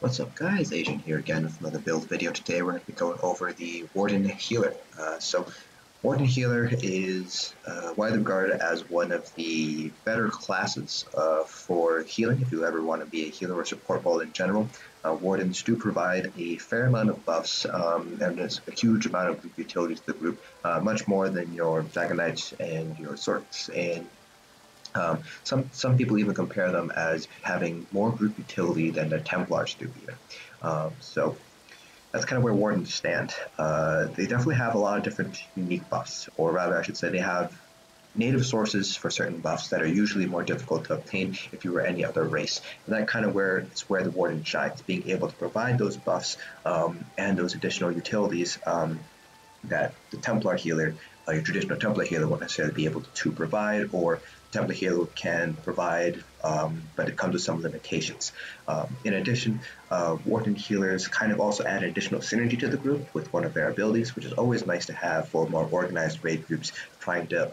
What's up guys, Asian here again with another build video. Today we're going to be going over the Warden Healer. Warden Healer is widely regarded as one of the better classes for healing if you ever want to be a healer or support role in general. Wardens do provide a fair amount of buffs and there's a huge amount of utility to the group, much more than your Dragon Knights and your Sorts. And some people even compare them as having more group utility than the Templars do even. So that's kind of where Wardens stand. They definitely have a lot of different unique buffs, or rather I should say they have native sources for certain buffs that are usually more difficult to obtain if you were any other race. And that kind of it's where the Warden shines, being able to provide those buffs and those additional utilities that the Templar healer, your traditional Templar healer, won't necessarily be able to provide, or Templar healer can provide, but it comes with some limitations. In addition, Warden healers kind of also add additional synergy to the group with one of their abilities, which is always nice to have for more organized raid groups trying to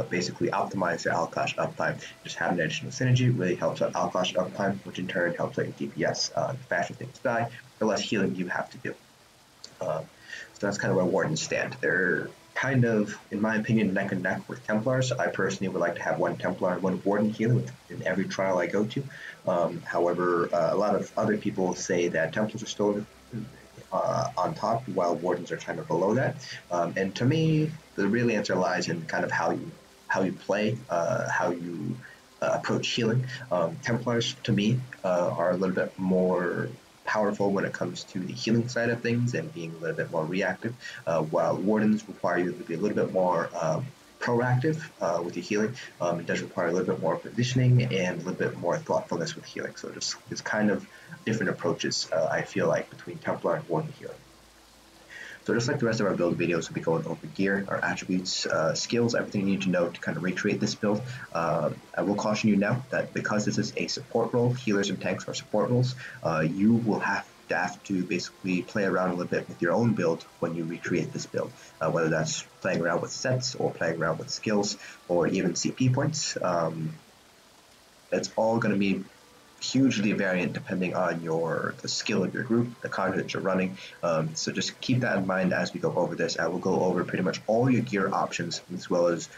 basically optimize their allocation uptime. Just having additional synergy really helps out allocation uptime, which in turn helps out your DPS. The faster things die, the less healing you have to do. So that's kind of where Wardens stand. They're kind of, in my opinion, neck and neck with Templars. I personally would like to have one Templar and one Warden healer in every trial I go to. However, a lot of other people say that Templars are still on top, while Wardens are kind of below that. And to me, the real answer lies in kind of how you play, how you approach healing. Templars, to me, are a little bit more powerful when it comes to the healing side of things and being a little bit more reactive, while Wardens require you to be a little bit more proactive with your healing. It does require a little bit more positioning and a little bit more thoughtfulness with healing. So it's kind of different approaches, I feel like, between Templar and Warden healing. So just like the rest of our build videos, we'll be going over gear, our attributes, skills, everything you need to know to kind of recreate this build. I will caution you now that because this is a support role, healers and tanks are support roles, you will have to basically play around a little bit with your own build when you recreate this build, whether that's playing around with sets or playing around with skills or even CP points. It's all going to be hugely variant depending on the skill of your group, the content that you're running. So just keep that in mind as we go over this. I will go over pretty much all your gear options as well as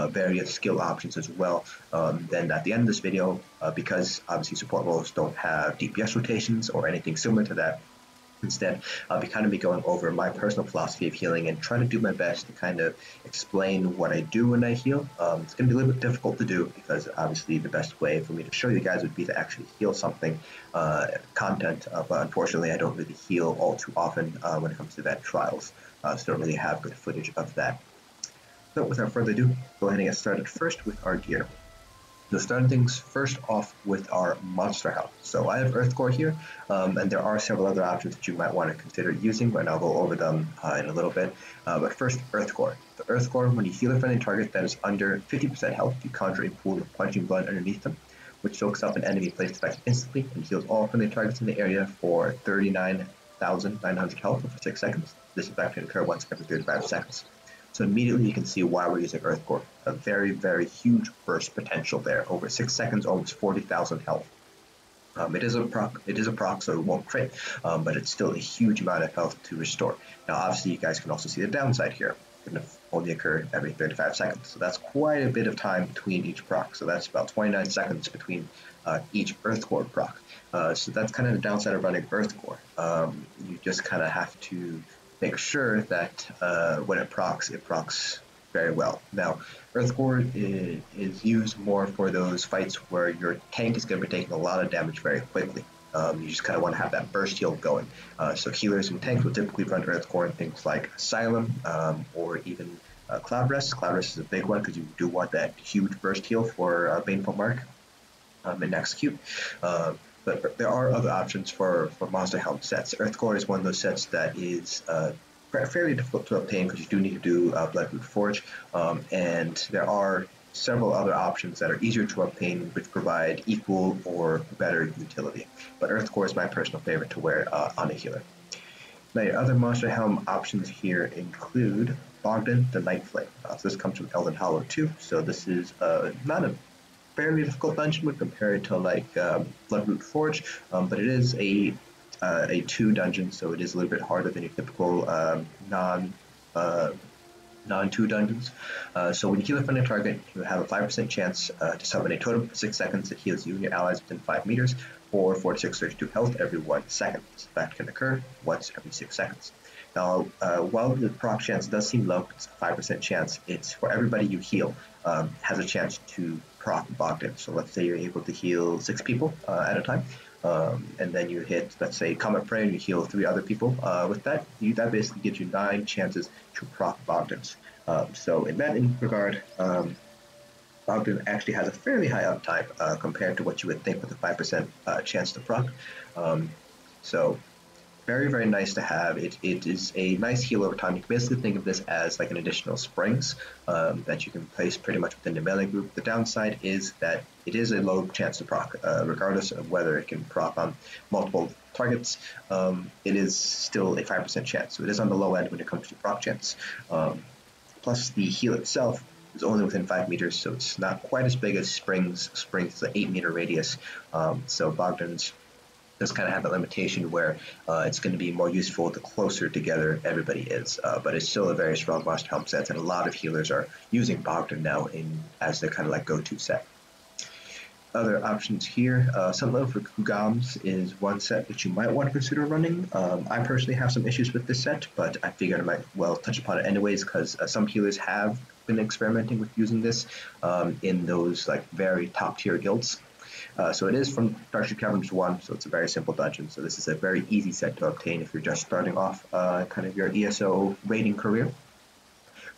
various skill options as well. Then at the end of this video, because obviously support roles don't have DPS rotations or anything similar to that, instead, I'll be going over my personal philosophy of healing and try to do my best to kind of explain what I do when I heal. It's going to be a little bit difficult to do because obviously the best way for me to show you guys would be to actually heal something, content, but unfortunately I don't really heal all too often when it comes to event trials, so don't really have good footage of that. So without further ado, go ahead and get started first with our gear. So starting things first off with our monster helm. So I have Earthgore here, and there are several other options that you might want to consider using, and I'll go over them in a little bit. But first, Earthgore. The Earthgore, when you heal a friendly target that is under 50% health, you conjure a pool of punching blood underneath them, which soaks up an enemy placed effect instantly and heals all friendly targets in the area for 39,900 health for 6 seconds. This effect can occur once every 35 seconds. So immediately you can see why we're using Earthgore. A very, very huge burst potential there. Over 6 seconds, almost 40,000 health. It is a proc, so it won't crit, but it's still a huge amount of health to restore. Now, obviously, you guys can also see the downside here. It's going to only occur every 35 seconds. So that's quite a bit of time between each proc. So that's about 29 seconds between each Earthgore proc. So that's kind of the downside of running Earthgore. You just kind of have to make sure that when it procs very well. Now, Earthgore is used more for those fights where your tank is going to be taking a lot of damage very quickly. You just kind of want to have that burst heal going. So healers and tanks will typically run Earthgore in things like Asylum or even Cloud Rest. Cloud Rest is a big one because you do want that huge burst heal for Baneful Mark and Execute. But there are other options for monster helm sets. Earthgore is one of those sets that is fairly difficult to obtain because you do need to do Bloodroot Forge, and there are several other options that are easier to obtain which provide equal or better utility. But Earthgore is my personal favorite to wear on a healer. Now your other monster helm options here include Bogdan the Night Flame. So this comes from Elden Hollow 2, so this is not a fairly difficult dungeon when compared to like Bloodroot Forge, but it is a a 2 dungeon, so it is a little bit harder than your typical non-2 dungeons. So when you heal a friendly target, you have a 5% chance to summon a totem for 6 seconds that heals you and your allies within 5 meters, or 4 to 6 32 health every 1 second. So that can occur once every 6 seconds. Now, while the proc chance does seem low, it's a 5% chance, it's for everybody you heal has a chance to proc Bogdan. So let's say you're able to heal 6 people at a time. And then you hit, let's say, Comet Prey, and you heal 3 other people. With that, that basically gives you 9 chances to proc Bogdans. So in that regard, Bogdan actually has a fairly high uptime compared to what you would think with a 5% chance to proc. So very, very nice to have. It is a nice heal over time. You can basically think of this as like an additional springs that you can place pretty much within the melee group. The downside is that it is a low chance to proc, regardless of whether it can proc on multiple targets. It is still a 5% chance, so it is on the low end when it comes to proc chance. Plus, the heal itself is only within 5 meters, so it's not quite as big as Springs. Springs is an 8-meter radius, so Bogdan's does kind of have a limitation where it's going to be more useful the closer together everybody is, but it's still a very strong must helm set, and a lot of healers are using Bogdan now as their kind of like go-to set. Other options here, Sentinel for Kugams is one set that you might want to consider running. I personally have some issues with this set, but I figured I might well touch upon it anyways because some healers have been experimenting with using this in those like very top tier guilds. So it is from Darkship Caverns 1, so it's a very simple dungeon. So this is a very easy set to obtain if you're just starting off kind of your ESO raiding career.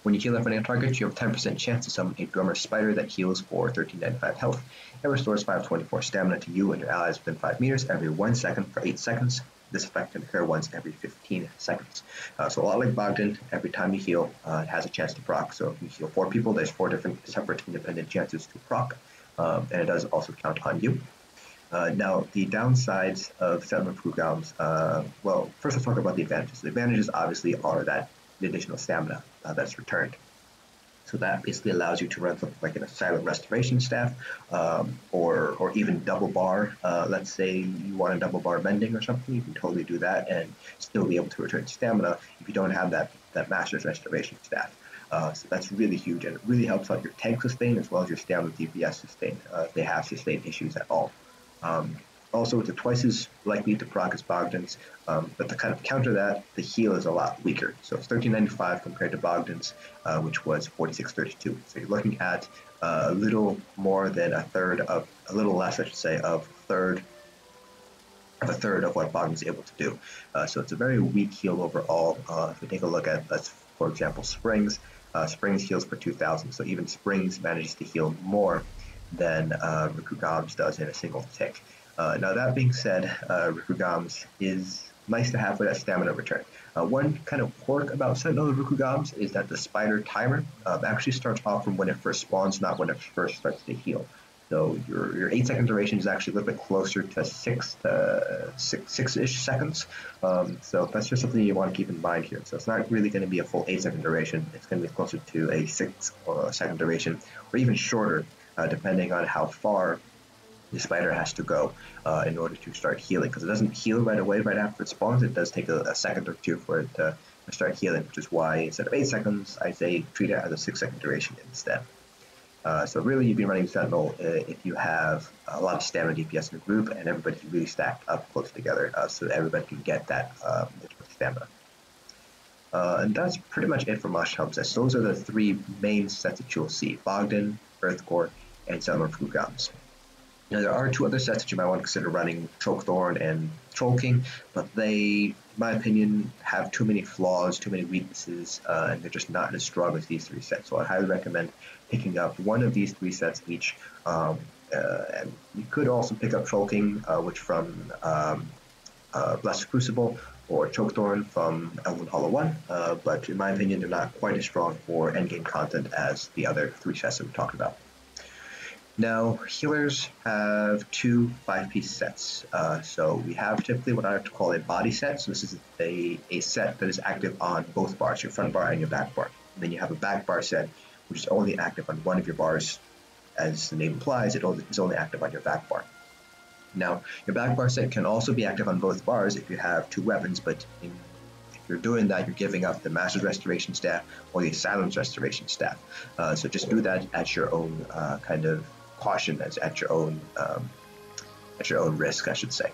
When you heal a friendly target, you have a 10% chance to summon a Drummer Spider that heals for 1395 health and restores 524 stamina to you and your allies within 5 meters every 1 second for 8 seconds. This effect can occur once every 15 seconds. So a lot like Bogdan, every time you heal, it has a chance to proc. So if you heal 4 people, there's 4 different separate independent chances to proc. And it does also count on you. Now, the downsides of Settlement Programs, well, first let's talk about the advantages. The advantages obviously are that the additional stamina that's returned. So that basically allows you to run something like an Asylum Restoration Staff, or even double bar. Let's say you want a double bar Mending or something, you can totally do that and still be able to return stamina if you don't have that Master's Restoration Staff. So that's really huge, and it really helps out your tank sustain as well as your stamina DPS sustain if they have sustain issues at all. Also, it's twice as likely to proc as Bogdan's, but to kind of counter that, the heal is a lot weaker. So it's 1395 compared to Bogdan's, which was 4632. So you're looking at a little more than a little less, I should say, of a third of what Bogdan's able to do. So it's a very weak heal overall. If we take a look at, for example, Springs. Springs heals for 2000, so even Springs manages to heal more than Rikugams does in a single tick. Now that being said, Rikugams is nice to have for that stamina return. One kind of quirk about Sentinel Rikugams is that the spider timer actually starts off from when it first spawns, not when it first starts to heal. So your 8-second duration is actually a little bit closer to 6-ish seconds. So that's just something you want to keep in mind here. So it's not really going to be a full 8-second duration. It's going to be closer to a 6-second duration, or even shorter, depending on how far the spider has to go in order to start healing. Because it doesn't heal right away, right after it spawns. It does take a second or two for it to start healing, which is why instead of 8 seconds, I say treat it as a 6-second duration instead. So really, you'd be running Sentinel if you have a lot of stamina DPS in the group and everybody's really stacked up close together, so that everybody can get that stamina. And that's pretty much it for Mosh Helm sets. Those are the 3 main sets that you'll see: Bogdan, Earthgore, and Settlement Programs. Now, there are 2 other sets that you might want to consider running, Chokethorn and Troll King, but they, in my opinion, have too many flaws, too many weaknesses, and they're just not as strong as these 3 sets. So I highly recommend picking up one of these 3 sets each. And you could also pick up Troll King, which from Blessed Crucible, or Chokethorn from Elven Hollow 1, but in my opinion, they're not quite as strong for endgame content as the other 3 sets that we talked about. Now, healers have 2 5-piece sets. So we have typically what I like to call a body set. So this is a set that is active on both bars, your front bar and your back bar. And then you have a back bar set, which is only active on one of your bars. As the name implies, it is only active on your back bar. Now, your back bar set can also be active on both bars if you have two weapons, but if you're doing that, you're giving up the Master's Restoration Staff or the Asylum's Restoration Staff. So just do that at your own kind of caution, at your own risk, I should say.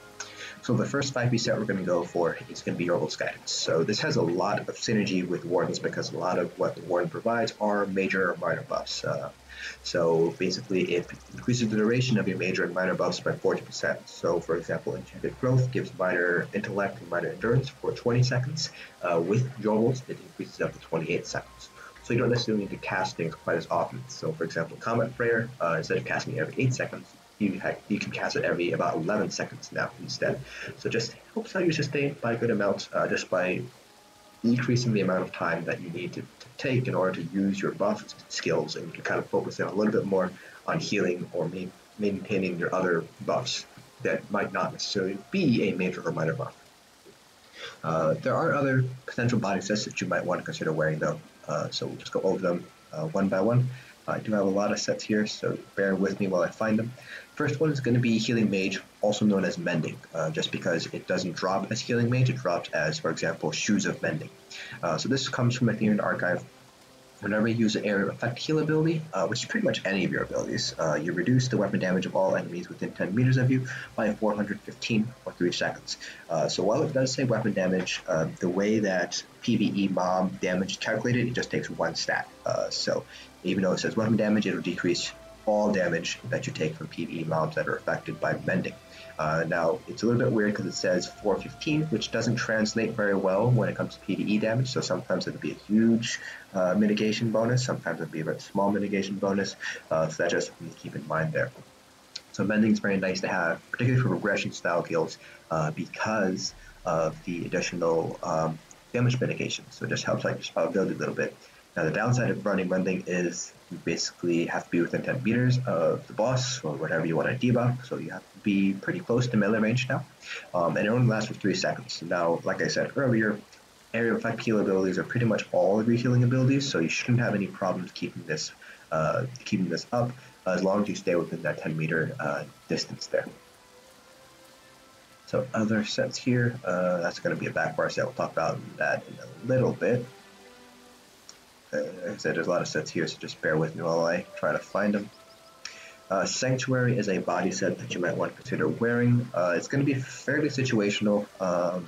So the first 5B set we're going to go for is going to be Jorvuld's Guidance. So this has a lot of synergy with Wardens because a lot of what the Warden provides are major or minor buffs. So basically it increases the duration of your major and minor buffs by 40%. So for example, Enchanted Growth gives minor intellect and minor endurance for 20 seconds. With Jorvuld's, it increases up to 28 seconds. So you don't necessarily need to cast things quite as often. So for example, Combat Prayer, instead of casting it every 8 seconds, you can cast it every about 11 seconds now instead. So just helps out your sustain by a good amount, just by decreasing the amount of time that you need to take in order to use your buff skills, and you can kind of focus in a little bit more on healing or maintaining your other buffs that might not necessarily be a major or minor buff. There are other potential body sets that you might want to consider wearing though, so we'll just go over them one by one. I do have a lot of sets here, so bear with me while I find them. First one is going to be Healing Mage, also known as Mending, just because it doesn't drop as Healing Mage, it drops as, for example, Shoes of Mending. So this comes from a Nirn archive. Whenever you use an area of effect heal ability, which is pretty much any of your abilities, you reduce the weapon damage of all enemies within 10 meters of you by 415 for 3 seconds. So while it does say weapon damage, the way that PvE mob damage is calculated, it just takes 1 stat. So even though it says weapon damage, it will decrease all damage that you take from PvE mobs that are affected by Mending. Now, it's a little bit weird because it says 415, which doesn't translate very well when it comes to PvE damage, so sometimes it'll be a huge mitigation bonus, sometimes it'll be a very small mitigation bonus, so that's just something to keep in mind there. So Mending is very nice to have, particularly for regression style guilds, because of the additional damage mitigation, so it just helps like your spell ability a little bit. Now the downside of running Mending is you basically have to be within 10 meters of the boss or whatever you want to debuff, so you have to be pretty close to melee range now, and it only lasts for 3 seconds. Now, like I said earlier, area of effect heal abilities are pretty much all of your healing abilities, so you shouldn't have any problems keeping this up as long as you stay within that 10-meter distance there. So other sets here, that's going to be a back bar set. We'll talk about that in a little bit. Like I said, there's a lot of sets here, so just bear with me while I try to find them. Sanctuary is a body set that you might want to consider wearing. It's going to be fairly situational,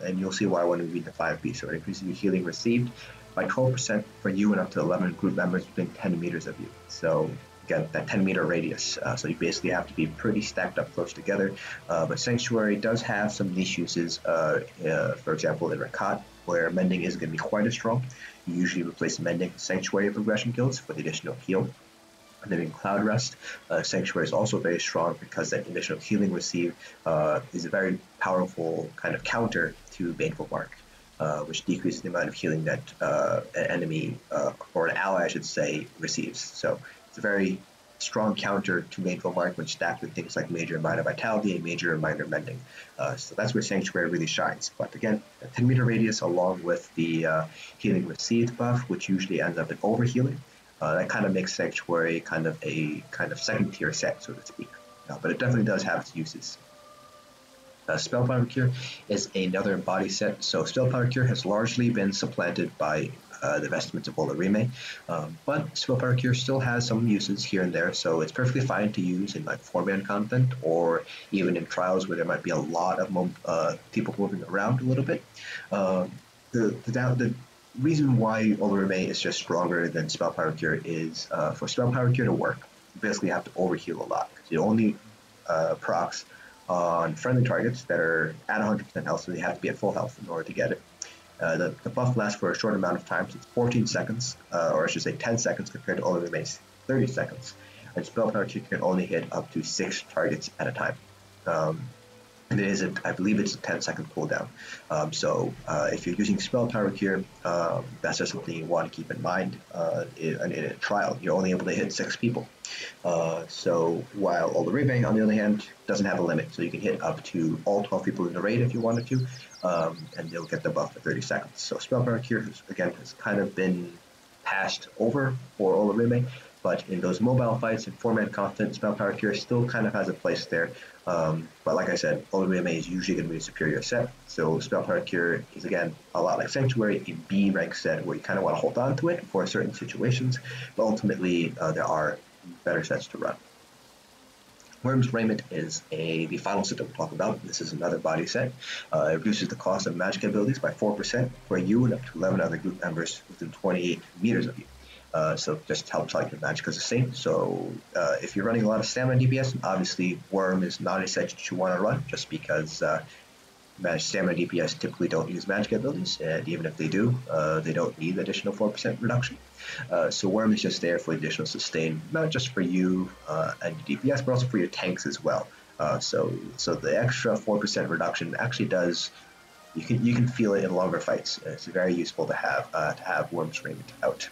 and you'll see why when we read the 5B. So it increases your healing received by 12% for you and up to 11 group members within 10 meters of you. So again, that 10-meter radius. So you basically have to be pretty stacked up close together. But Sanctuary does have some niche uses, for example, in Rakat, where Mending isn't going to be quite as strong. You usually replace Mending with Sanctuary progression guilds for the additional heal. And then in Cloud Rest, Sanctuary is also very strong because that additional healing received is a very powerful kind of counter to Baneful Mark, which decreases the amount of healing that an enemy, or an ally I should say, receives. So it's a very strong counter to Baneful Mark when stacked with things like Major and Minor Vitality and Major and Minor Mending. So that's where Sanctuary really shines. But again, a 10-meter radius along with the healing received buff, which usually ends up in overhealing, that kind of makes Sanctuary kind of a second-tier set, so to speak. But it definitely does have its uses. Spellpower Cure is another body set. So Spellpower Cure has largely been supplanted by the Vestments of Olorime, but Spellpower Cure still has some uses here and there, so it's perfectly fine to use in like 4-man content or even in trials where there might be a lot of people moving around a little bit. The reason why Olorime is just stronger than Spellpower Cure is for Spellpower Cure to work, you basically have to overheal a lot, because you only procs on friendly targets that are at 100% health, so they have to be at full health in order to get it. The buff lasts for a short amount of time, so it's 14 seconds, or I should say 10 seconds compared to Olorime's 30 seconds. And Spellpower Cure can only hit up to 6 targets at a time. And it is, I believe it's a 10-second cooldown. So if you're using Spellpower Cure, that's just something you want to keep in mind. In a trial, you're only able to hit 6 people. So while Olorime, on the other hand, doesn't have a limit, so you can hit up to all 12 people in the raid if you wanted to, and they'll get the buff for 30 seconds. So Spellpower Cure, again, has kind of been passed over for Olorime, but in those mobile fights and 4-man confident, Spell Power Cure still kind of has a place there. But like I said, Olorime is usually going to be a superior set, so Spell Power Cure is again a lot like Sanctuary, a B rank set where you kind of want to hold on to it for certain situations, but ultimately there are better sets to run. Worm's Raiment is the final set that we'll talk about. This is another body set. It reduces the cost of magic abilities by 4% for you and up to 11 other group members within 28 meters of you. So just helps out your magic as a saint. So if you're running a lot of stamina DPS, obviously Worm is not a set that you want to run, just because stamina DPS typically don't use magic abilities, and even if they do, they don't need the additional 4% reduction. So Worm is just there for additional sustain, not just for you and DPS, but also for your tanks as well. So the extra 4% reduction actually does, you can feel it in longer fights. It's very useful to have Worm's Raiment out.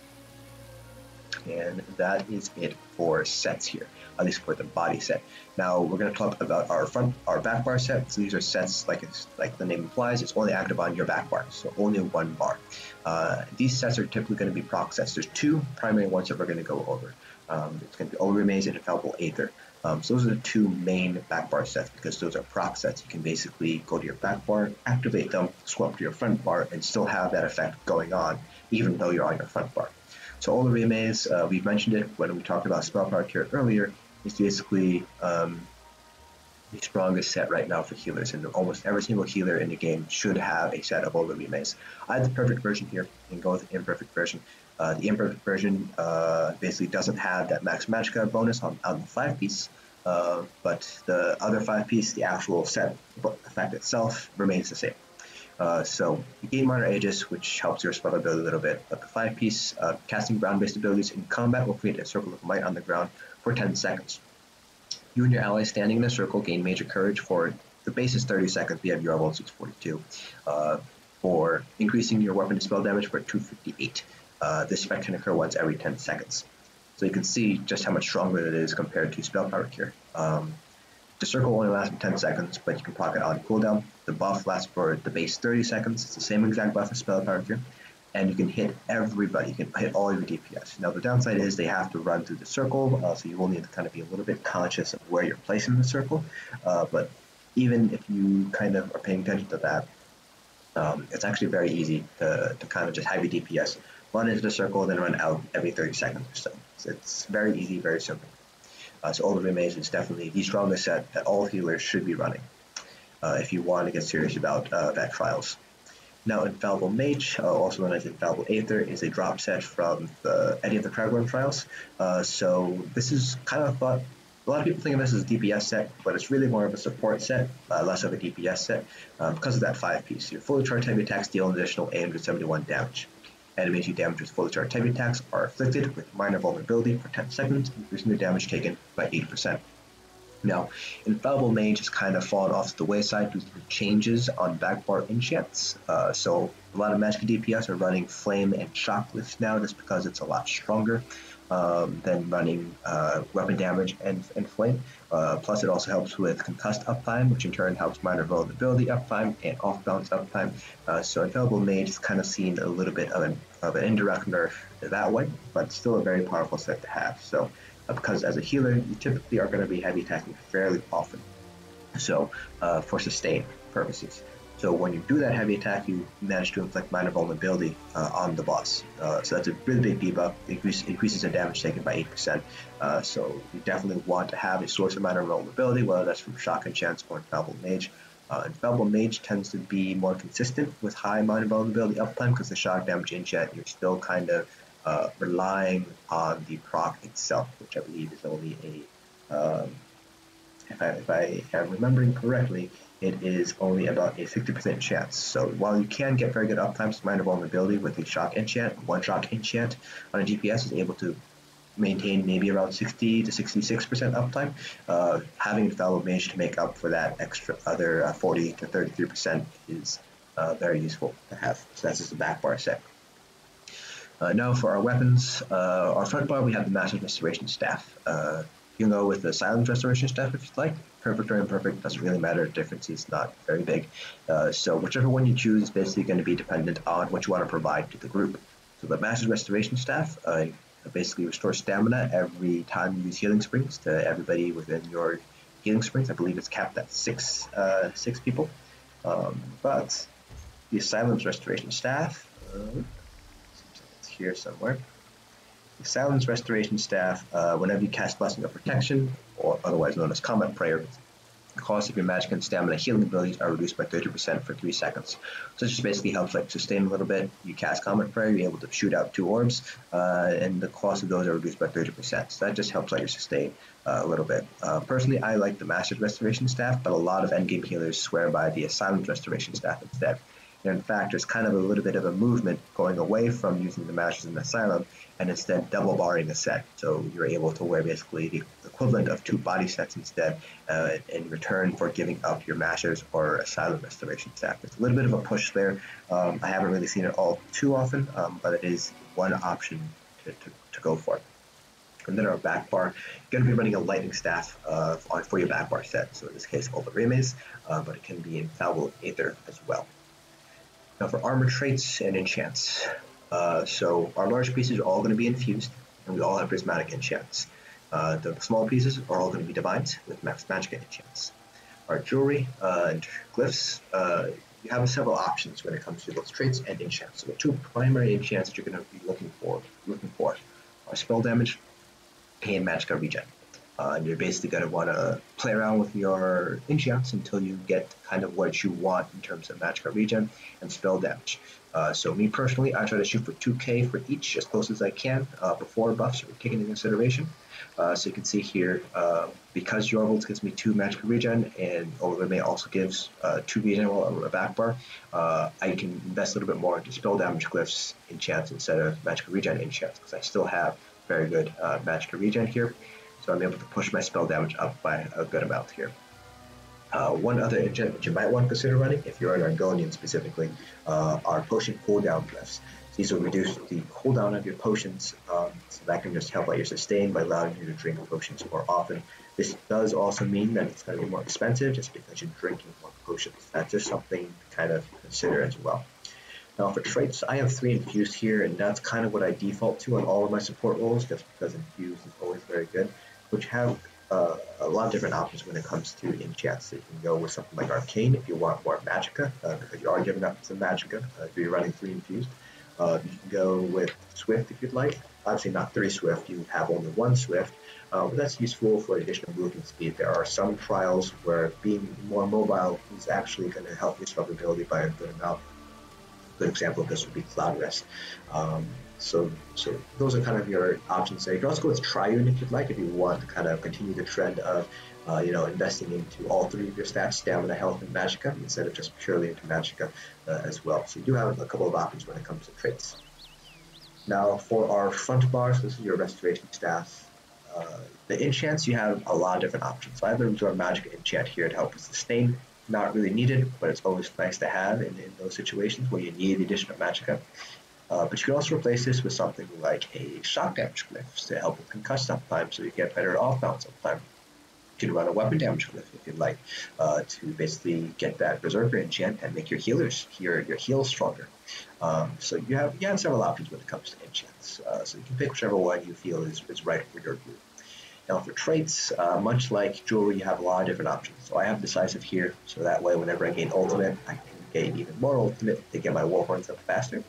And that is it for sets here, at least for the body set. Now we're going to talk about our back bar set. So these are sets, like the name implies, it's only active on your back bar, so only one bar. These sets are typically going to be proc sets. There's two primary ones that we're going to go over. It's going to be Olorime and Infallible Aether. So those are the two main back bar sets, because those are proc sets. You can basically go to your back bar, activate them, swap to your front bar, and still have that effect going on, even though you're on your front bar. So Olorime's, we've mentioned it when we talked about Spell Power Cure earlier, is basically the strongest set right now for healers, and almost every single healer in the game should have a set of Olorime's. I have the perfect version here, and go with the imperfect version. The imperfect version basically doesn't have that max magicka bonus on the 5-piece, but the other 5-piece, the actual set effect itself, remains the same. So you gain minor aegis, which helps your spell ability a little bit, but the 5-piece casting ground-based abilities in combat will create a circle of might on the ground for 10 seconds. You and your allies standing in a circle gain major courage for the base is 30 seconds. We have your level 642. For increasing your weapon to spell damage for 258. This effect can occur once every 10 seconds. So you can see just how much stronger it is compared to Spell Power Cure. The circle only lasts for 10 seconds, but you can proc it on cooldown. The buff lasts for the base 30 seconds. It's the same exact buff as Spell Power Cure. And you can hit everybody. You can hit all your DPS. Now the downside is they have to run through the circle, so you will need to kind of be a little bit conscious of where you're placing the circle. But even if you kind of are paying attention to that, it's actually very easy to kind of just have your DPS run into the circle, then run out every 30 seconds or so. So it's very easy, very simple. So Olorime is definitely the strongest set that all healers should be running if you want to get serious about vet trials. Now, Infallible Mage, also known as Infallible Aether, is a drop set from any of the Cragworm trials. So this is kind of thought, a lot of people think of this as a DPS set, but it's really more of a support set, less of a DPS set, because of that 5-piece. Your fully charged heavy attacks deal an additional 871 damage. Enemies you damage with fully charged heavy attacks are afflicted with minor vulnerability for 10 seconds, increasing the damage taken by 8%. Now, Infallible Mage has kind of fallen off the wayside due to the changes on backbar enchants. So a lot of magic DPS are running Flame and Shock glyphs now, just because it's a lot stronger than running weapon damage and Flame. Plus, it also helps with concussed uptime, which in turn helps minor vulnerability uptime and off-balance uptime. So Infallible Mage is kind of seen a little bit of an indirect nerf that way, but still a very powerful set to have. So because as a healer, you typically are going to be heavy attacking fairly often, so for sustain purposes. So when you do that heavy attack, you manage to inflict minor vulnerability on the boss. So that's a really big debuff. It increases the damage taken by 8%. So you definitely want to have a source of minor vulnerability, whether that's from Shock Enchants or Infallible Mage. Infallible Mage tends to be more consistent with high minor vulnerability uptime, because the Shock damage enchant, you're still kind of relying on the proc itself, which I believe is only a, if I am remembering correctly, it is only about a 60% chance. So while you can get very good uptime to minor vulnerability with a shock enchant, one shock enchant on a DPS is able to maintain maybe around 60 to 66% uptime. Having Infallible Mage to make up for that extra other 40 to 33% is very useful to have. So that's just the back bar set. Now for our weapons, our front bar we have the Master's Restoration Staff. You can go with the Asylum Restoration Staff if you'd like. Perfect or imperfect, doesn't really matter. The difference is not very big. So whichever one you choose is basically going to be dependent on what you want to provide to the group. So the Master's Restoration Staff basically restore stamina every time you use healing springs to everybody within your healing springs. I believe it's capped at six people. But the Asylum's Restoration Staff, seems like it's here somewhere. The Asylum's Restoration Staff, whenever you cast Blessing of Protection, or otherwise known as Combat Prayer, the cost of your magic and stamina healing abilities are reduced by 30% for 3 seconds. So this just basically helps like sustain a little bit. You cast Combat Prayer, you're able to shoot out 2 orbs, and the cost of those are reduced by 30%. So that just helps let you sustain a little bit. Personally, I like the Master's Restoration Staff, but a lot of endgame healers swear by the Asylum's Restoration Staff instead. And in fact, there's kind of a little bit of a movement going away from using the Masters in Asylum and instead double barring a set. So you're able to wear basically the equivalent of 2 body sets instead in return for giving up your Masters or Asylum Restoration Staff. There's a little bit of a push there. I haven't really seen it all too often, but it is one option to go for. And then our back bar, you're going to be running a lightning staff for your back bar set. So in this case, Olorime's, but it can be Infallible Aether as well. Now for armor traits and enchants. So our large pieces are all going to be infused, and we all have prismatic enchants. The small pieces are all going to be divines with max magic enchants. Our jewelry and glyphs, you have several options when it comes to those traits and enchants. So the 2 primary enchants that you're going to be looking for are spell damage and magicka regen. And you're basically going to want to play around with your enchants until you get kind of what you want in terms of magicka regen and spell damage. So me personally, I try to shoot for 2k for each as close as I can before buffs are taken into consideration. So you can see here, because Jorvuld gives me 2 magicka regen and Olorime also gives 2 regen on the back bar, I can invest a little bit more into spell damage glyphs enchants instead of magicka regen enchants because I still have very good magicka regen here. So I'm able to push my spell damage up by a good amount here. One other enchant that you might want to consider running, if you're an Argonian specifically, are potion cooldown glyphs. These will reduce the cooldown of your potions, so that can just help out your sustain by allowing you to drink potions more often. This does also mean that it's going to be more expensive just because you're drinking more potions. That's just something to kind of consider as well. Now for traits, I have 3 infused here, and that's kind of what I default to on all of my support roles, just because infused is always very good. Which have a lot of different options when it comes to enchants. So you can go with something like Arcane if you want more magicka, because you are giving up some magicka if you're running 3 infused. You can go with Swift if you'd like. Obviously not 3 Swift, you have only 1 Swift, but that's useful for additional movement speed. There are some trials where being more mobile is actually going to help your survivability by a good amount. A good example of this would be Cloud Rest. So those are kind of your options there. You can also go with Triune if you'd like, if you want to kind of continue the trend of investing into all 3 of your stats, stamina, health, and magicka, instead of just purely into magicka as well. So you do have a couple of options when it comes to traits. Now for our front bars, this is your restoration staff. The enchants, you have a lot of different options. So I have the Absorb Magic enchant here to help with sustain. Not really needed, but it's always nice to have in those situations where you need the additional magicka. But you can also replace this with something like a shock damage glyph to help with concuss uptime so you get better off balance uptime. You can run a weapon damage glyph if you'd like to basically get that berserker enchant and make your heals stronger. So you have several options when it comes to enchants. So you can pick whichever one you feel is right for your group. Now for traits, much like jewelry, you have a lot of different options. So I have decisive here, so that way whenever I gain ultimate, I can gain even more ultimate to get my Warhorns up faster,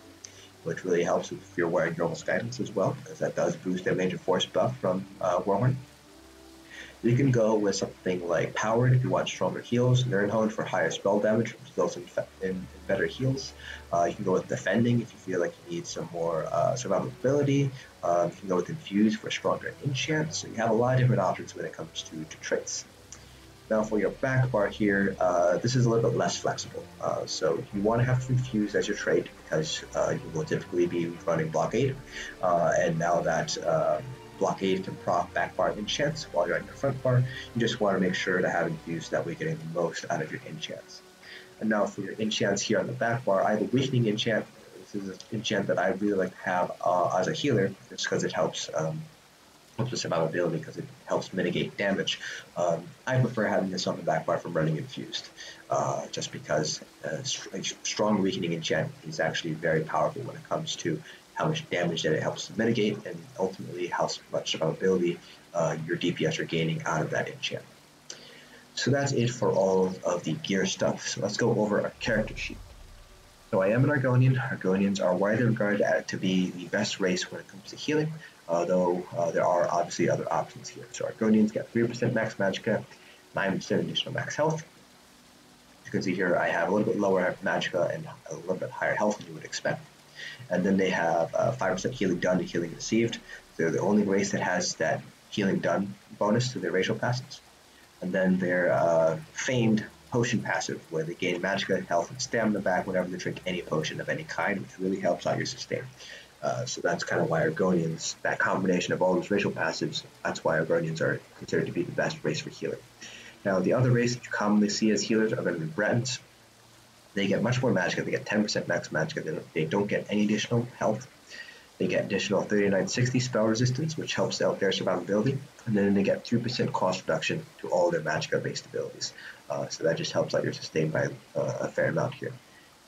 which really helps if you're wearing Jorvul's guidance as well, because that does boost their major force buff from Warhorn. You can go with something like Powered if you want stronger heals, nirn for higher spell damage, which results in better heals. You can go with Defending if you feel like you need some more survivability. You can go with Infused for stronger enchants. So you have a lot of different options when it comes to traits. Now for your back bar here, this is a little bit less flexible. So you want to have Infused as your trait because you will typically be running Blockade. And now that Blockade can proc back bar enchants while you're on your front bar, you just want to make sure to have Infused, that way you're getting the most out of your enchants. And now for your enchants here on the back bar, I have a Weakening enchant. This is an enchant that I really like to have as a healer, just because it helps with survivability, because it helps mitigate damage. I prefer having this on the back bar from running Infused, just because a strong Weakening enchant is actually very powerful when it comes to how much damage that it helps to mitigate, and ultimately how much ability your DPS are gaining out of that enchant. So that's it for all of the gear stuff. So let's go over our character sheet. So I am an Argonian. Argonians are widely regarded to be the best race when it comes to healing, although there are obviously other options here. So Argonians get 3% max magicka, 9% additional max health. As you can see here, I have a little bit lower magicka and a little bit higher health than you would expect. And then they have 5% healing done and healing received. They're the only race that has that healing done bonus to their racial passives. And then their famed potion passive, where they gain magicka, health, and stamina back whenever they drink any potion of any kind, which really helps out your sustain. So that's kind of why Argonians, that combination of all those racial passives, that's why Argonians are considered to be the best race for healing. Now, the other race that you commonly see as healers are going to be Bretons. They get much more magicka. They get 10% max magicka. They don't get any additional health. They get additional 3960 spell resistance, which helps out their survivability, and then they get 3% cost reduction to all their magicka-based abilities. So that just helps out your sustain by a fair amount here.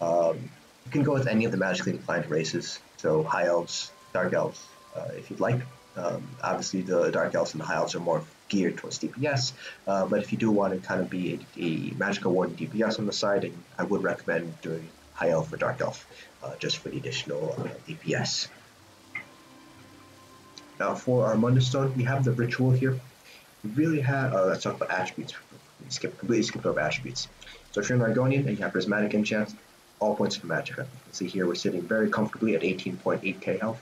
You can go with any of the magically inclined races, so High Elves, Dark Elves, if you'd like. Obviously, the Dark Elves and the High Elves are more geared towards DPS, but if you do want to kind of be a Magicka Warden DPS on the side, I would recommend doing High Elf or Dark Elf, just for the additional DPS. Now for our Mundus Stone, we have the ritual here. We really have, let's talk about attributes. We completely skipped over attributes. So if you're an Argonian and you have Prismatic enchants, all points for magicka. You can see here we're sitting very comfortably at 18.8k health.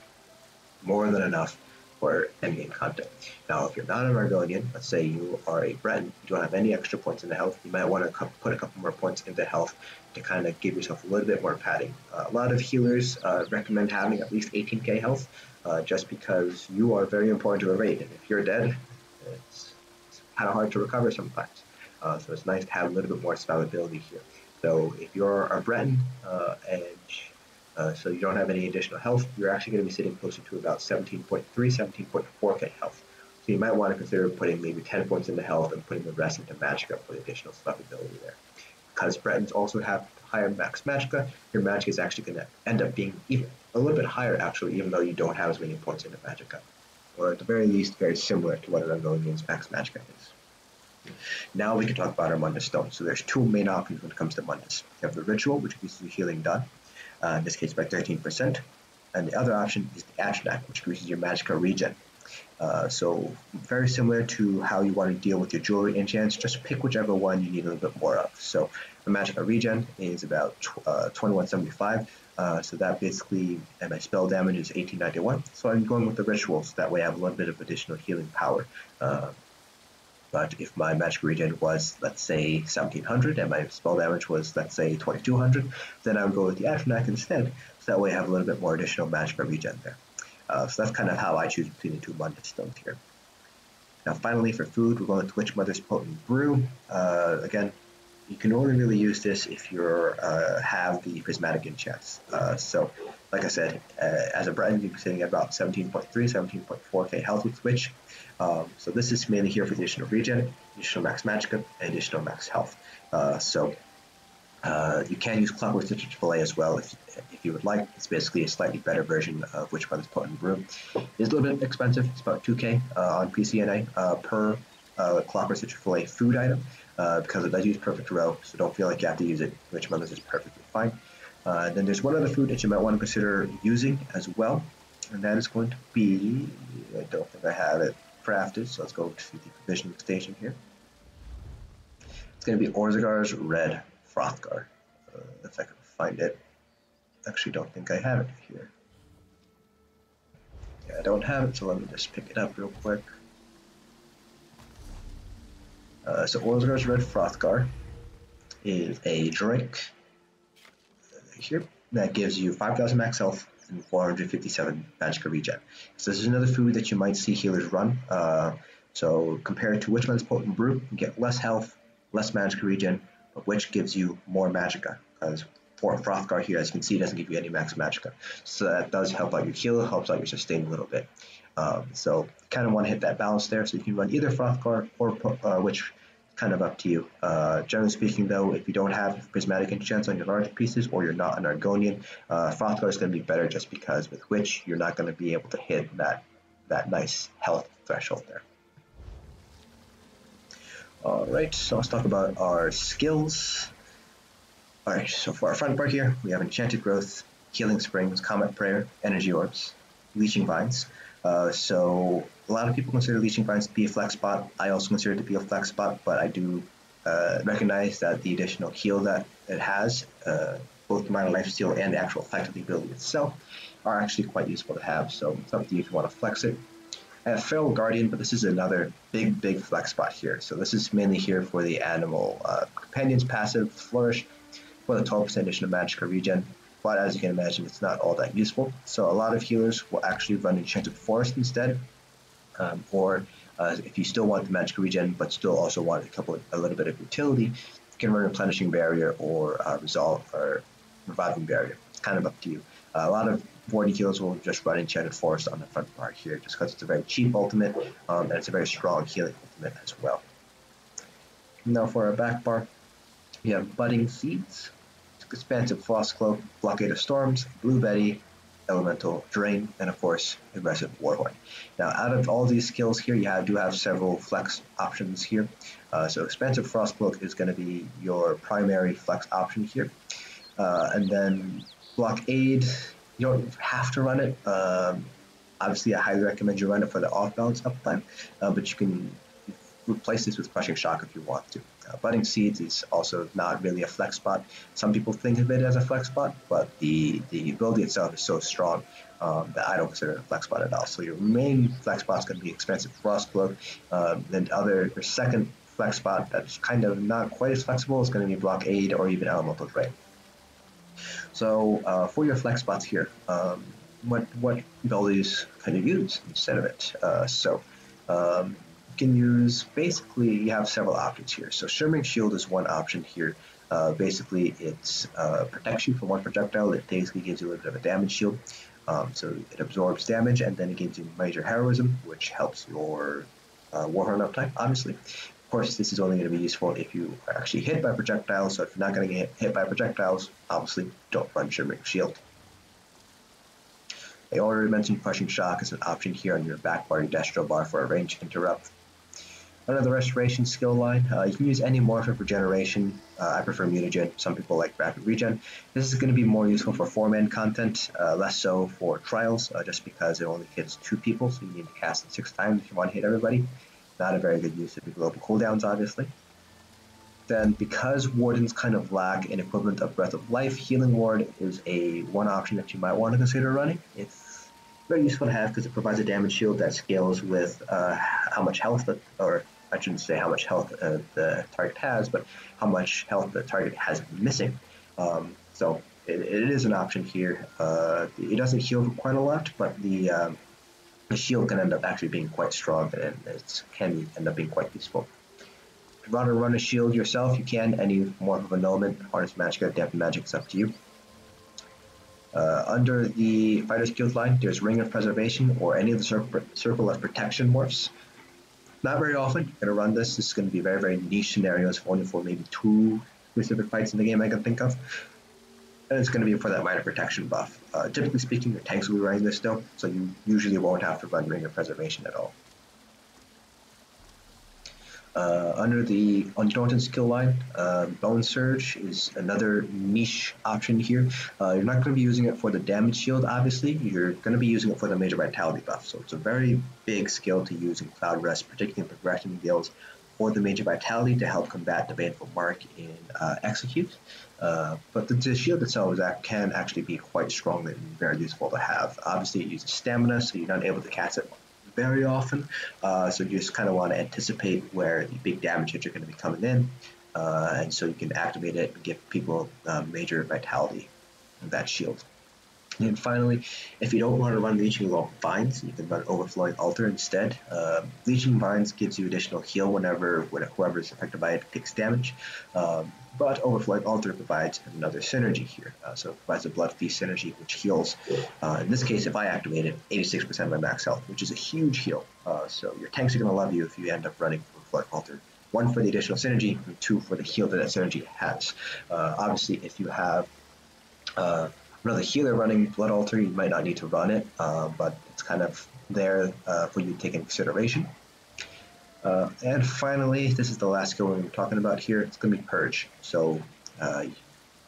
More than enough for endgame content. Now if you're not an Argonian, let's say you are a Breton, you don't have any extra points in the health, you might want to put a couple more points into health to kind of give yourself a little bit more padding. A lot of healers recommend having at least 18k health, just because you are very important to a raid, and if you're dead, it's kind of hard to recover sometimes. So it's nice to have a little bit more survivability here. So if you're a Breton and so you don't have any additional health, you're actually going to be sitting closer to about 17.3, 17.4k health. So you might want to consider putting maybe 10 points into health and putting the rest into magicka for the additional survivability there. Because Bretons also have higher max magicka, your magicka is actually going to end up being even a little bit higher actually, even though you don't have as many points into magicka. Or at the very least, very similar to what an Argonian's max magicka is. Now we can talk about our Mundus Stone. So there's two main options when it comes to Mundus. You have the ritual, which increases your healing done, in this case by 13%, and the other option is the Atronach, which increases your magicka regen. So very similar to how you want to deal with your jewelry enchants, just pick whichever one you need a little bit more of. So the magicka regen is about 2175, so that basically, and my spell damage is 1891, so I'm going with the rituals, that way I have a little bit of additional healing power. But if my magic regen was, let's say, 1700 and my spell damage was, let's say, 2200, then I would go with the Atronach instead, so that way I have a little bit more additional magic regen there. So that's kind of how I choose between the two Mundus Stones here. Now finally for food, we're going with Witchmother's Potent Brew. Again, you can only really use this if you have the Prismatic enchants. So like I said, as a Breton, you'd be sitting at about 17.3, 17.4k health with Witch. So this is mainly here for the additional regen, additional max magicka, and additional max health. You can use Clockwork Citrus-Fillet as well if you would like. It's basically a slightly better version of Witchmother's Potent Brew. It's a little bit expensive. It's about 2k on PCNA per Clockwork Citrus-Fillet food item, because it does use Perfect Row, so don't feel like you have to use it. Witchmother's is perfectly fine. Then there's one other food that you might want to consider using as well, and that is going to be, I don't think I have it crafted, so let's go to the provisioning station here. It's going to be Orzagar's Red Frothgar, if I can find it. Actually don't think I have it here. Yeah, I don't have it, so let me just pick it up real quick. So Orzagar's Red Frothgar is a drink here that gives you 5,000 max health and 457 magicka regen. So this is another food that you might see healers run. So compared to Witchmother's Potent Brew, you get less health, less magicka regen, but which gives you more magicka, because for Frothgar here, as you can see, doesn't give you any max magicka. So that does help out your heal, helps out your sustain a little bit. So kind of want to hit that balance there, so you can run either Frothgar or Witch kind of up to you. Generally speaking, though, if you don't have prismatic enchants on your larger pieces, or you're not an Argonian, Frothguard is going to be better just because with Witch, you're not going to be able to hit that nice health threshold there. Alright, so let's talk about our skills. Alright, so for our front part here, we have Enchanted Growth, Healing Springs, Comet Prayer, Energy Orbs, Leeching Vines. So a lot of people consider Leeching Vines to be a flex spot. I also consider it to be a flex spot, but I do recognize that the additional heal that it has, both minor lifesteal and the actual effect of the ability itself, are actually quite useful to have. So it's up to you if you want to flex it. I have Feral Guardian, but this is another big flex spot here. So this is mainly here for the animal companions passive Flourish for the 12% additional magic regen. But as you can imagine, it's not all that useful. So a lot of healers will actually run Enchanted Forest instead, or if you still want the magic regen, but still also want a little bit of utility, you can run Replenishing Barrier or Resolve or Reviving Barrier. It's kind of up to you. A lot of Warden healers will just run Enchanted Forest on the front part here, just because it's a very cheap ultimate, and it's a very strong healing ultimate as well. Now for our back bar, we have Budding Seeds, Expansive Frost Cloak, Blockade of Storms, Blue Betty, Elemental Drain, and of course, Aggressive Warhorn. Now, out of all these skills here, you do have several flex options here. So Expansive Frost Cloak is going to be your primary flex option here. And then Blockade, you don't have to run it. Obviously, I highly recommend you run it for the off-balance uptime, but you can replace this with Crushing Shock if you want to. Budding Seeds is also not really a flex spot. Some people think of it as a flex spot, but the ability itself is so strong that I don't consider it a flex spot at all. So your main flex spot is going to be Expansive Frost Cloak. Then your second flex spot that's kind of not quite as flexible is going to be Blockade or even Elemental Drain. So for your flex spots here, what abilities can you use instead of it? You can use, basically, you have several options here. So Shimmering Shield is one option here. Basically, it protects you from one projectile. It basically gives you a little bit of a damage shield. So it absorbs damage, and then it gives you Major Heroism, which helps your Warhorn uptime, obviously. Of course, this is only going to be useful if you are actually hit by projectiles. So if you're not going to get hit by projectiles, obviously don't run Shimmering Shield. I already mentioned Crushing Shock as an option here on your back bar, your Destro bar, for a range interrupt. Under the Restoration skill line, you can use any morph of regeneration. I prefer mutagen. Some people like rapid regen. This is going to be more useful for 4-man content, less so for trials, just because it only hits 2 people, so you need to cast it 6 times if you want to hit everybody. Not a very good use of your global cooldowns, obviously. Then, because Wardens kind of lack an equivalent of Breath of Life, Healing Ward is one option that you might want to consider running. It's very useful to have because it provides a damage shield that scales with how much health, or I shouldn't say how much health the target has, but how much health the target has missing. So it is an option here. It doesn't heal quite a lot, but the shield can end up actually being quite strong, and it can end up being quite useful. If you want to run a shield yourself, you can. Any more of an element, Harness Magic, Adapt Magic, it's up to you. Under the Fighter's Guild line, there's Ring of Preservation or any of the Circle of Protection morphs. Not very often you're going to run this. This is going to be very niche scenarios, only for maybe 2 specific fights in the game I can think of. And it's going to be for that minor protection buff. Typically speaking, your tanks will be running this though, so you usually won't have to run Ring of Preservation at all. Under the Undaunted skill line, Bone Surge is another niche option here. You're not going to be using it for the damage shield, obviously. You're going to be using it for the Major Vitality buff. So it's a very big skill to use in Cloud Rest, particularly in progression guilds, for the Major Vitality to help combat the Baneful Mark in Execute. But the shield itself can actually be quite strong and very useful to have. Obviously, it uses stamina, so you're not able to cast it very often, so you just kind of want to anticipate where the big damage hits are going to be coming in, and so you can activate it and give people major vitality in that shield. And then finally, if you don't want to run Leeching Vines, you can run Overflowing Altar instead. Leeching Vines gives you additional heal whenever whoever is affected by it takes damage, but Overflowing Altar provides another synergy here. So it provides a Blood Feast synergy, which heals. In this case, if I activate it, 86% of my max health, which is a huge heal. So your tanks are going to love you if you end up running Overflowing Altar 1 for the additional synergy, and 2 for the heal that synergy has. Obviously, if you have another healer running Blood Altar, you might not need to run it, but it's kind of there for you to take into consideration. And finally, this is the last skill we're talking about here. It's going to be Purge. So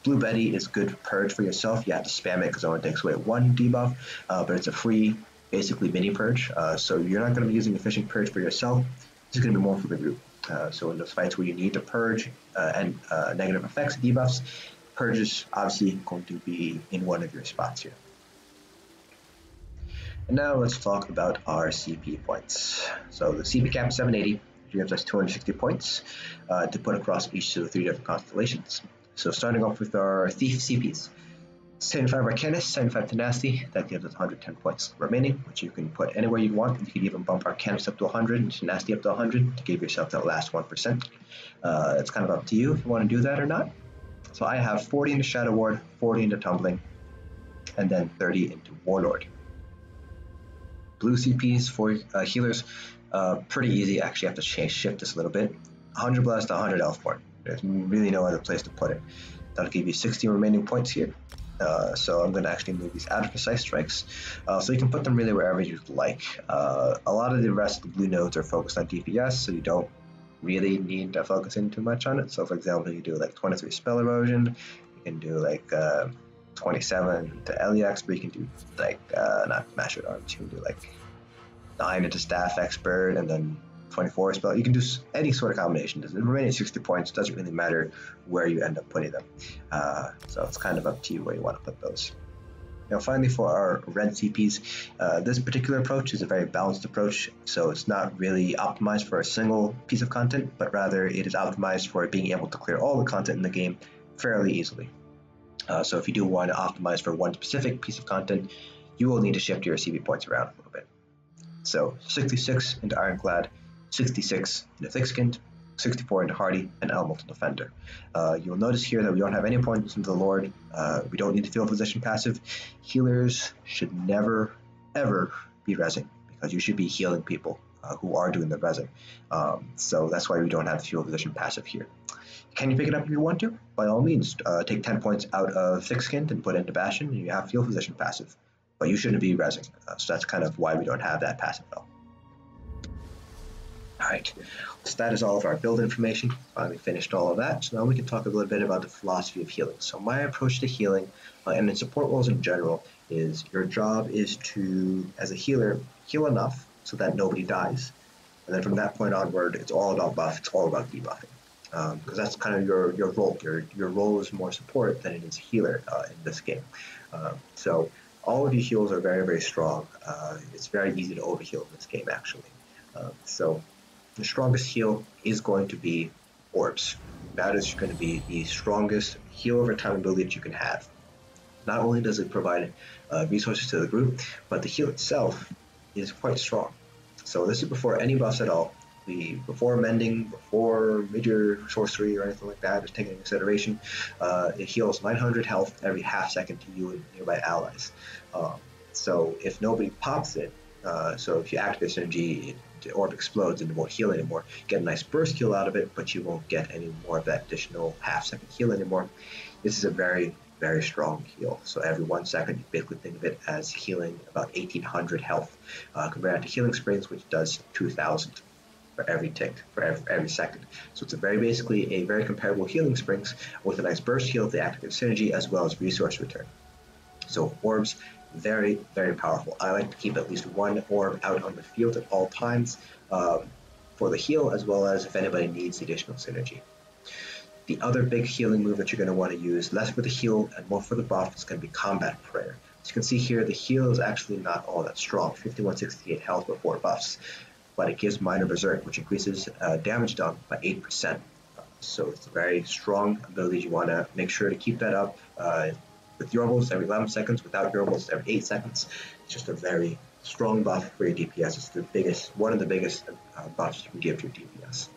Blue Betty is good Purge for yourself. You have to spam it because it only takes away 1 debuff, but it's a free, basically mini Purge. So you're not going to be using efficient Purge for yourself. This is going to be more for the group. So in those fights where you need to purge and negative effects, debuffs, Purge is obviously going to be in one of your spots here. And now let's talk about our CP points. So the CP cap is 780, which gives us 260 points to put across each of the 3 different constellations. So starting off with our Thief CPs. 75 Arcanist, 75 Tenacity, that gives us 110 points remaining, which you can put anywhere you want. You can even bump Arcanist up to 100 and Tenacity up to 100 to give yourself that last 1%. It's kind of up to you if you want to do that or not. So I have 40 into Shadow Ward, 40 into Tumbling, and then 30 into Warlord. Blue CPs for healers, pretty easy. Actually, I have to shift this a little bit. 100 Blast to 100 Elfborn. There's really no other place to put it. That'll give you 60 remaining points here. So I'm going to actually move these out of Precise Strikes. So you can put them really wherever you'd like. A lot of the rest of the blue nodes are focused on DPS, so you don't really need to focus in too much on it. So for example, you do like 23 Spell Erosion, you can do like 27 to Eliax, but you can do like, not Mastered Arms, you can do like 9 into Staff Expert, and then 24 spell. You can do any sort of combination. The remaining 60 points doesn't really matter where you end up putting them. So it's kind of up to you where you want to put those. Now finally, for our red CPs, this particular approach is a very balanced approach, so it's not really optimized for a single piece of content, but rather it is optimized for being able to clear all the content in the game fairly easily. So if you do want to optimize for one specific piece of content, you will need to shift your CP points around a little bit. So 66 into Ironclad, 66 into Thick-Skinned, 64 into Hardy, and Elemental Defender. You'll notice here that we don't have any points into the Lord. We don't need to field position passive. Healers should never, ever be rezzing, because you should be healing people who are doing the rezzing. So that's why we don't have field position passive here. Can you pick it up if you want to? By all means, take 10 points out of Thick-Skinned and put it into Bastion, and you have field position passive. But you shouldn't be rezzing, so that's kind of why we don't have that passive at all. Alright, so that is all of our build information. Finally finished all of that, so now we can talk a little bit about the philosophy of healing. So my approach to healing, and in support roles in general, is your job is to, as a healer, heal enough so that nobody dies. And then from that point onward, it's all about buff, it's all about debuffing. Because that's kind of your role. Your role is more support than it is healer in this game. So all of your heals are very, very strong. It's very easy to overheal in this game, actually. So the strongest heal is going to be Orbs. That is going to be the strongest heal over time ability that you can have. Not only does it provide resources to the group, but the heal itself is quite strong. So this is before any buffs at all. Before Mending, before major sorcery or anything like that is taken into consideration, it heals 900 health every half second to you and nearby allies. So if nobody pops it, so if you activate synergy, the orb explodes and it won't heal anymore. You get a nice burst heal out of it, but you won't get any more of that additional half-second heal anymore. This is a very, very strong heal. So every 1 second, you basically think of it as healing about 1800 health, compared to Healing Springs, which does 2000 for every tick, for every second. So it's basically a very comparable Healing Springs with a nice burst heal, the active synergy, as well as resource return. So Orbs, very, very powerful. I like to keep at least one orb out on the field at all times for the heal, as well as if anybody needs additional synergy. The other big healing move that you're going to want to use, less for the heal and more for the buff, is going to be Combat Prayer. As you can see here, the heal is actually not all that strong, 5168 health before buffs, but it gives Minor Berserk, which increases damage done by 8%. So it's a very strong ability. You want to make sure to keep that up. With Jorvuld every 11 seconds, without Jorvuld every 8 seconds. It's just a very strong buff for your DPS. It's one of the biggest buffs you can give to your DPS.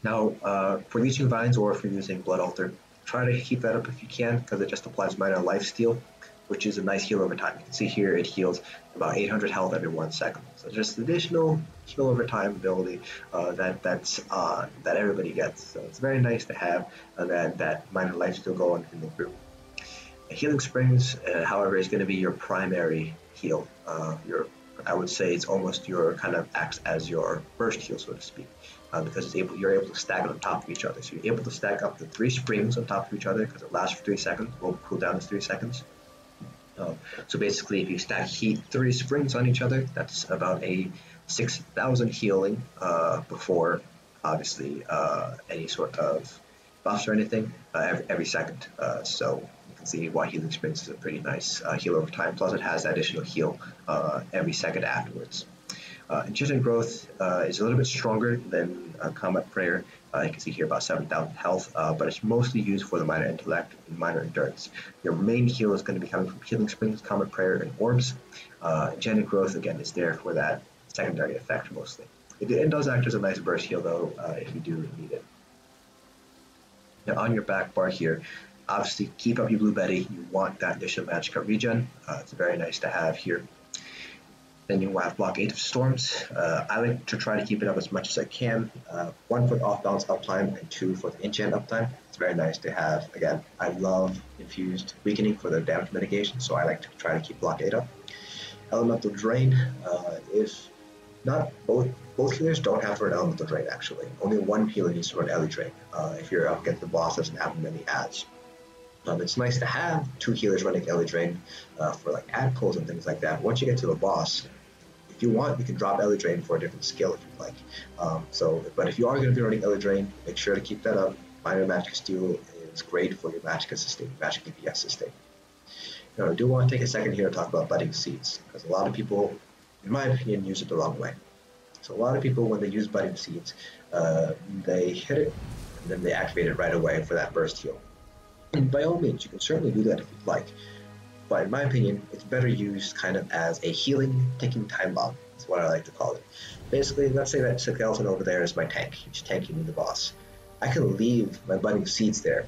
Now, for these two vines, or if you're using Blood Altar, try to keep that up if you can, because it just applies minor lifesteal. which is a nice heal over time. You can see here it heals about 800 health every 1 second. So just additional heal over time ability that everybody gets. So it's very nice to have that minor life steal going in the group. Healing Springs, however, is going to be your primary heal. I would say it's almost your kind of acts as your burst heal, so to speak, because you're able to stack it on top of each other. So you're able to stack up the 3 springs on top of each other because it lasts for 3 seconds. Will cooldown is 3 seconds. So basically, if you stack 3 springs on each other, that's about a 6,000 healing before, obviously, any sort of buffs or anything every second. So you can see why Healing Springs is a pretty nice heal over time. Plus, it has additional heal every second afterwards. Enchanted Growth is a little bit stronger than Combat Prayer. You can see here about 7,000 health, but it's mostly used for the minor intellect and minor endurance. Your main heal is going to be coming from Healing Springs, Combat Prayer, and Orbs. Enchanted Growth, again, is there for that secondary effect mostly. It does act as a nice burst heal, though, if you do need it. Now, on your back bar here, obviously keep up your Blue Betty. You want that additional magicka regen. It's very nice to have here. Then you will have Blockade of Storms. I like to try to keep it up as much as I can. 1 for the off balance uptime and 2 for the enchant uptime. It's very nice to have. Again, I love Infused Weakening for the damage mitigation, so I like to try to keep Blockade up. Elemental Drain is not both healers don't have to run Elemental Drain actually. Only one healer needs to run Ele Drain if you're up against the boss that doesn't have many adds. It's nice to have 2 healers running Ele Drain for like ad pulls and things like that. Once you get to the boss, if you want, you can drop Ele Drain for a different skill if you'd like. But if you are going to be running Ele Drain, make sure to keep that up. Minor Magicka Steal is great for your Magicka sustain, Magic DPS sustain. Now, I do want to take a second here to talk about Budding Seeds, because a lot of people, in my opinion, use it the wrong way. So a lot of people, when they use Budding Seeds, they hit it, and then they activate it right away for that burst heal. And by all means, you can certainly do that if you'd like. But in my opinion, it's better used kind of as a healing ticking time bomb. That's what I like to call it. Basically, let's say that skeleton over there is my tank. He's tanking the boss. I can leave my Budding Seeds there,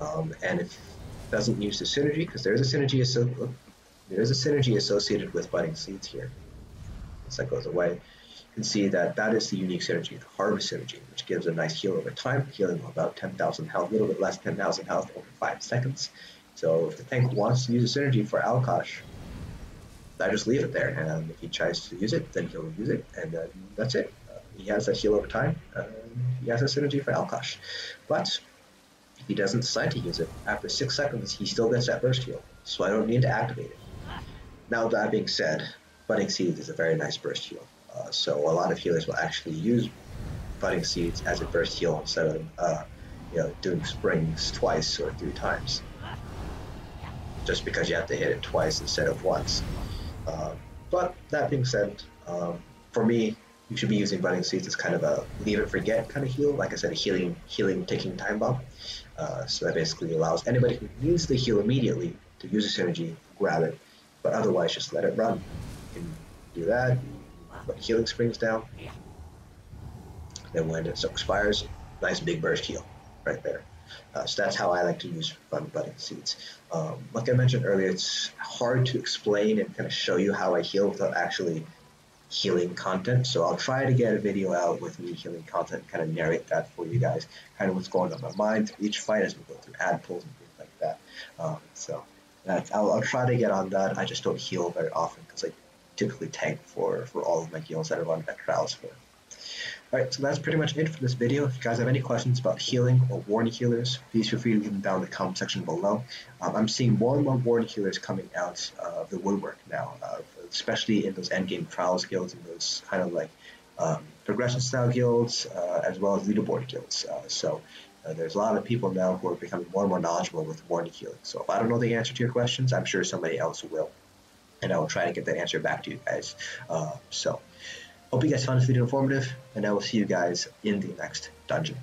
and if it doesn't use the synergy, because there is a synergy associated with Budding Seeds here. Once that goes away, you can see that is the unique synergy, the Harvest synergy, which gives a nice heal over time, healing about 10,000 health, a little bit less than 10,000 health over 5 seconds. So if the tank wants to use a synergy for allocation, I just leave it there, and if he tries to use it, then he'll use it, and then that's it. He has a heal over time, he has a synergy for allocation. But if he doesn't decide to use it, after 6 seconds, he still gets that burst heal, so I don't need to activate it. Now that being said, Budding Seeds is a very nice burst heal. So a lot of healers will actually use Budding Seeds as a burst heal instead of doing springs twice or 3 times. Just because you have to hit it twice instead of once. But that being said, for me, you should be using Budding Seeds as kind of a leave it forget kind of heal. Like I said, a healing ticking time bomb. So that basically allows anybody who needs the heal immediately to use a synergy, grab it, but otherwise just let it run. You can do that, put Healing Springs down, then when it expires, nice big burst heal right there. So that's how I like to use Budding Seeds. Like I mentioned earlier, it's hard to explain and kind of show you how I heal without actually healing content. So I'll try to get a video out with me healing content, kind of narrate that for you guys, kind of what's going on in my mind through each fight as we go through ad pulls and things like that. So I'll try to get on that. I just don't heal very often because I typically tank for all of my heals that I run at trials for. Alright, so that's pretty much it for this video. If you guys have any questions about healing or Warden healers, please feel free to leave them down in the comment section below. I'm seeing more and more Warden healers coming out of the woodwork now, especially in those endgame trials guilds and those kind of like progression style guilds, as well as leaderboard guilds. So there's a lot of people now who are becoming more and more knowledgeable with Warden healing. So if I don't know the answer to your questions, I'm sure somebody else will. And I will try to get that answer back to you guys. Hope you guys found this video informative, and I will see you guys in the next dungeon.